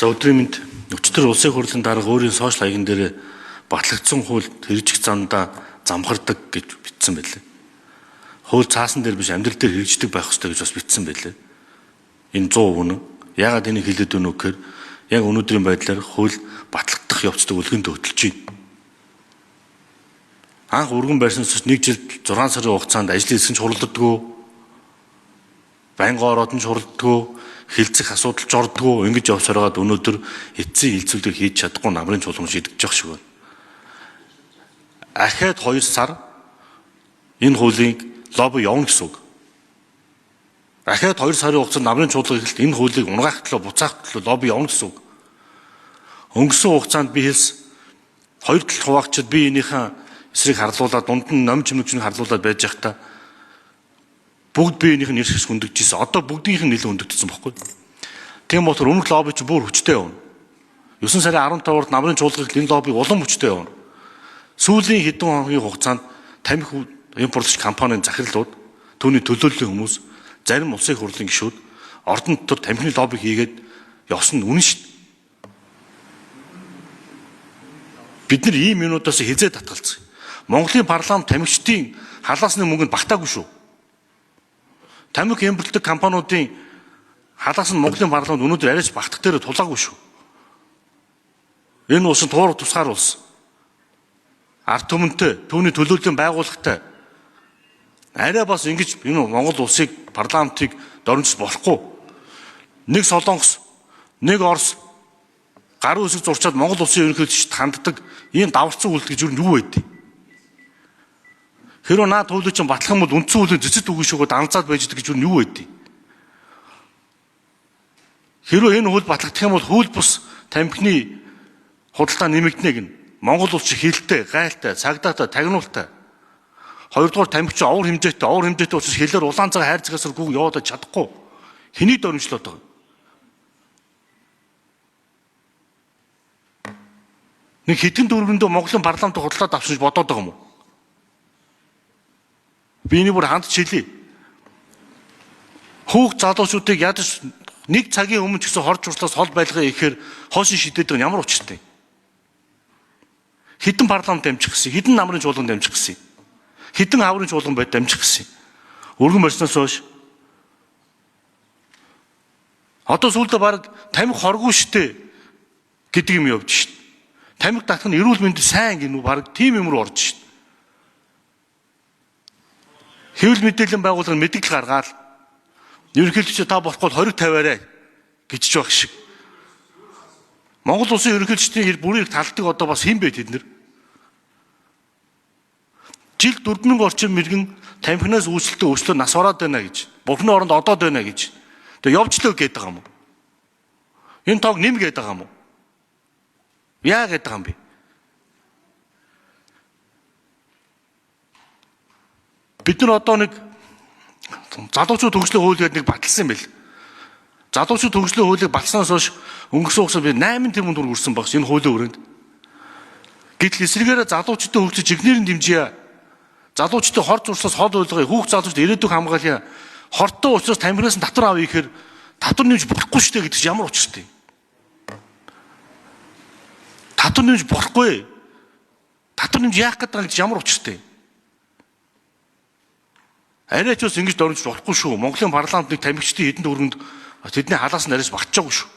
За өдрийн мэнд өчтөр улсын хурлын дарга өөрийн сошиал хаягийн дээр батлагдсан хууль хэрэгжих замдаа замхардаг гэж бичсэн байлээ. Хууль цаасан дээр биш амьдрал дээр хэрэгждэг байх ёстой гэж бас бичсэн байлээ. Энэ 100% үнэн. Яагаад энийг хэлээд өгнө гэхээр яг өнөөдрийн байдлаар хууль батлагдах явцад үлгэн төвтөлж байна. Анх өргөн барьснаас нэг жил 6 сарын хугацаанд ажлын хэсэг нь хуралддаггүй, байнгын ороод нь хуралддаггүй, хилцэх асуудал жордгоо ингэж явсараад өнөөдөр эцсийн хилцүүлгийг хийж чадахгүй намрын чуулган шийдэж явах шиг байна. Ахаад 2 сар энэ хуулийг лобби явна гэсэн үг. Ахаад 2 сарын хугацаанд намрын чуулган ихэлт энэ хуулийг унгаах төлөө буцаах төлөө лобби явна гэсэн үг. Өнгөрсөн хугацаанд би хэлс хоёр талд хуваагчид би энийхэн эсрэг харлуулаад дунд нь ном чимэгчнийг харлуулаад байж байхдаа бүгд биенийх нь нэрс хүндэгжсэн. Одоо бүгдийнх нь нэлээд хүндэгдсэн баггүй. Тийм болохоор өмнөх лобби чи бүр хүчтэй явна. 9 сарын 15-нд намрын чуулганд энэ лобби улам хүчтэй явна. Сүүлийн хэдэн хоногийн хугацаанд тамхи импортлогч компанийн захирлууд, түүний төлөөллийн хүмүүс, зарим улсын хурлын гишүүд ордон дотор тамхины лобби хийгээд явсан нь үнэн шүү дээ. Бид нар ийм минутаас хизээ татгалцсан. Монголын парламент тамхичдын халаасны мөнгөнд багтаагүй шүү. Тамхи импортлдог компаниудын халаас нь Монголын парламент өнөөдөр арайч багтах дээр тулаагүй шүү. Энэ улс нь туурах тусгаар улс. Ард түмэнтэй, түүний төлөөллийн байгууллагатай арай бас ингэж энэ Монгол улсыг парламентыг дөрнөж болохгүй. Нэг Солонгос, нэг Орос гарын үсэг зурчаад Монгол улсын ерөнхийлөгчд ханддаг ийм даварцсан үйлдэл гэж юу байдгийг. Хэрэв наад хуулийг чинь батлах юм бол үндсэн хуулийн цэцэд үгүй шүүгөө данцаад байж байгаа гэж юу байдгийг. Хэрэв энэ хууль батлагдах юм бол хууль бус тамхины худалдаа нэмэгдэнэ гин. Монгол улс хилтэй, гайлтай, цагдаатай, тагнуултай. Хоёрдугаар тамхич овор хэмжээтэй учраас хэлээр улаан цаг хайр цагаас гүг яваад чадахгүй. Хэний дөрмжлээд байгаа. Нэг хэдэн дөрвөндөө Монголын парламент худалдаад авсан гэж бодоод байгаа юм уу? Би энийг бүр хандж хэлье. Хүүхд залуучуудыг ядаж нэг цагийн өмнө ч гэсэн хорж урслаас хол байлгаа ихээр хоосон шидэдэг нь ямар учиртай. Хэдэн парламент дамжих гэсэн, хэдэн намрын чуулган дамжих гэсэн, хэдэн аврын чуулган байд дамжих гэсэн. Өргөн барьснаас хойш одоо сүүлдээ баг тамхи хоргүй штэ гэдэг юм явж штэ. Тамхи татах нь эрүүл мэндийн сайн гинүү баг тийм юм руу орж штэ. Хэвлэл мэдээллийн байгууллага мэдээлэл гаргаад ерөнхийлөгч та болохгүй 20 50-аарай гэж ч байх шиг. Монгол улсын ерөнхийлөгчдийн бүрийг талдаг одоо бас хэн бэ тэд нар? Жил 4000 орчим мэргэн тамхинаас үүсэлтээ өслөө нас ороод байна гэж. Бурхны оронд одоод байна гэж. Тэгээ явжлаа гээд байгаа юм уу? Энэ тоог нэм гээд байгаа юм уу? Яа гээд байгаа юм бэ? Бид нар одоо нэг залуучууд хөгжлийн хууль гэдэг нэг баталсан юм байл. Залуучууд хөгжлийн хуулийг баталснаас хойш өнгөрсөн хугацаанд би 8 тэрбум төгрөг өрсөн багш энэ хуулийн өрөөнд. Гэтэл эсрэгээрээ залуучуудын хөгжиж жигнэрийн дэмжээ. Залуучуудын хор зурслаас хол ойлгоё. Хүүхд залуучууд ирээдүйг хамгаалъя. Хортой учраас тамхинаас нь татвар авъя гэхээр татвар нэмж болохгүй шүү дээ гэдэг чинь ямар учиртай. Татвар нэмж болохгүй. Татвар нэмж яах гэдэг нь ямар учиртай. Арай ч бас ингэж дөрвж болохгүй шүү. Монголын парламентыг тамхичдын хэдэн төгрөнд тэдний халаас нь арайс багтчихаагүй шүү.